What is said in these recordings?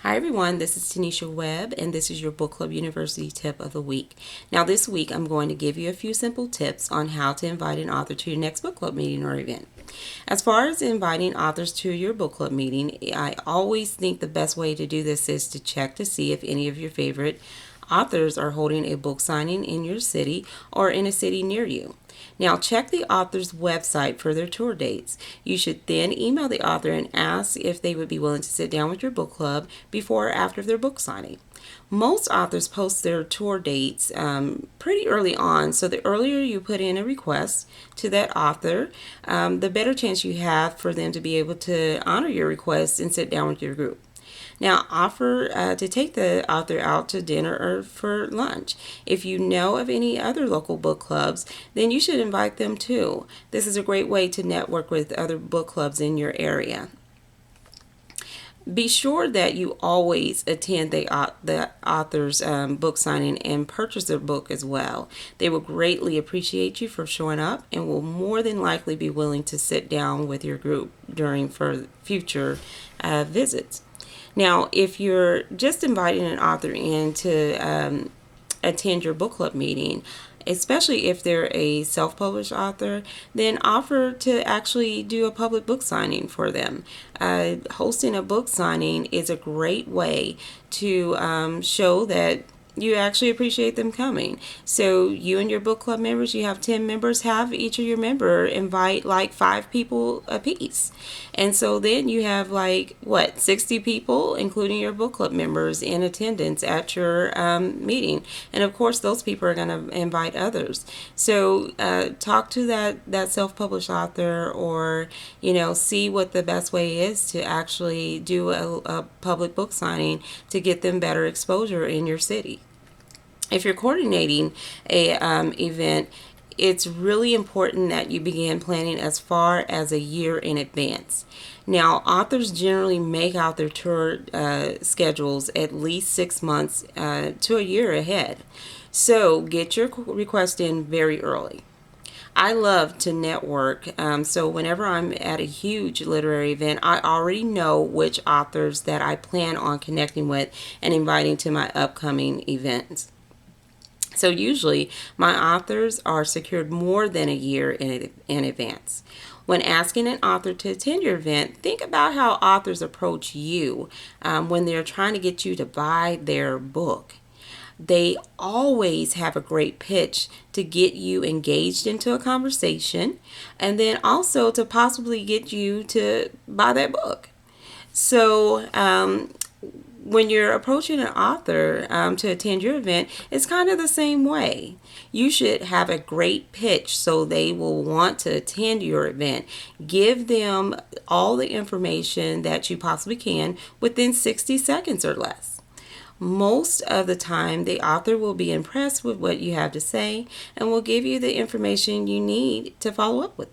Hi everyone, this is Tanisha Webb, and this is your Book Club University tip of the week. Now, this week I'm going to give you a few simple tips on how to invite an author to your next book club meeting or event. As far as inviting authors to your book club meeting, I always think the best way to do this is to check to see if any of your favorite authors are holding a book signing in your city or in a city near you. Now, check the author's website for their tour dates. You should then email the author and ask if they would be willing to sit down with your book club before or after their book signing. Most authors post their tour dates pretty early on, so the earlier you put in a request to that author, the better chance you have for them to be able to honor your request and sit down with your group. Now, offer to take the author out to dinner or for lunch. If you know of any other local book clubs, then you should invite them too. This is a great way to network with other book clubs in your area. Be sure that you always attend the author's book signing and purchase their book as well. They will greatly appreciate you for showing up and will more than likely be willing to sit down with your group during future visits. Now, if you're just inviting an author in to attend your book club meeting, especially if they're a self-published author, then offer to actually do a public book signing for them. Hosting a book signing is a great way to show that you actually appreciate them coming. So you and your book club members, you have 10 members, have each of your member invite like 5 people a piece. And so then you have 60 people, including your book club members, in attendance at your meeting. And of course, those people are going to invite others. So talk to that self-published author, or see what the best way is to actually do a public book signing to get them better exposure in your city. If you're coordinating a event, it's really important that you begin planning as far as a year in advance. Now, authors generally make out their tour schedules at least 6 months to a year ahead. So get your request in very early. I love to network, so whenever I'm at a huge literary event, I already know which authors that I plan on connecting with and inviting to my upcoming events. So usually my authors are secured more than a year in advance. When asking an author to attend your event, think about how authors approach you when they're trying to get you to buy their book. They always have a great pitch to get you engaged into a conversation, and then also to possibly get you to buy that book. So when you're approaching an author to attend your event, it's kind of the same way. You should have a great pitch so they will want to attend your event. Give them all the information that you possibly can within 60 seconds or less. Most of the time, the author will be impressed with what you have to say and will give you the information you need to follow up with.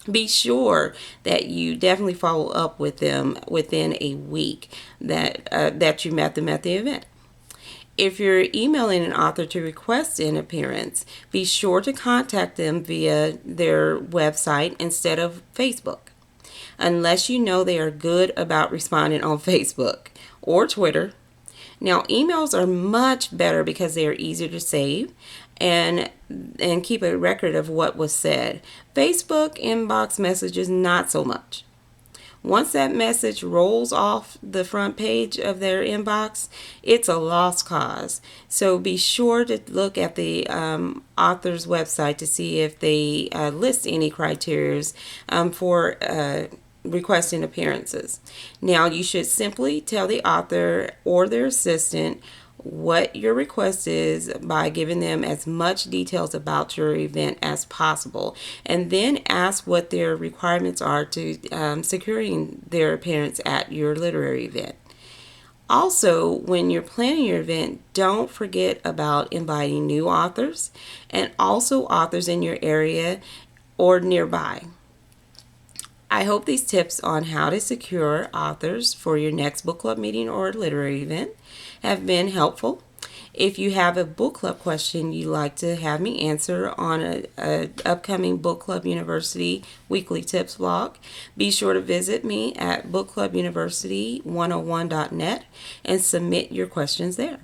Be sure that you definitely follow up with them within a week that you met them at the event. If you're emailing an author to request an appearance, be sure to contact them via their website instead of Facebook, unless you know they are good about responding on Facebook or Twitter. Now, emails are much better because they are easier to save and keep a record of what was said. Facebook inbox messages, not so much. Once that message rolls off the front page of their inbox, it's a lost cause. So be sure to look at the author's website to see if they list any criteria for requesting appearances. Now, you should simply tell the author or their assistant what your request is by giving them as much details about your event as possible, and then ask what their requirements are to securing their appearance at your literary event. Also, when you're planning your event, don't forget about inviting new authors and also authors in your area or nearby. I hope these tips on how to secure authors for your next book club meeting or literary event have been helpful. If you have a book club question you'd like to have me answer on a upcoming Book Club University Weekly Tips vlog, be sure to visit me at bookclubuniversity101.net and submit your questions there.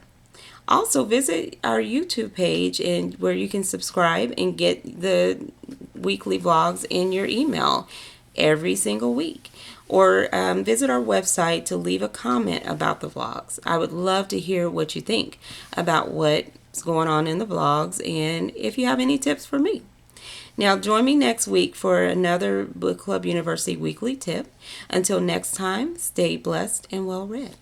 Also, visit our YouTube page and where you can subscribe and get the weekly vlogs in your email every single week. Or visit our website to leave a comment about the vlogs. I would love to hear what you think about what's going on in the vlogs and if you have any tips for me. Now, join me next week for another Book Club University Weekly Tip. Until next time, stay blessed and well read.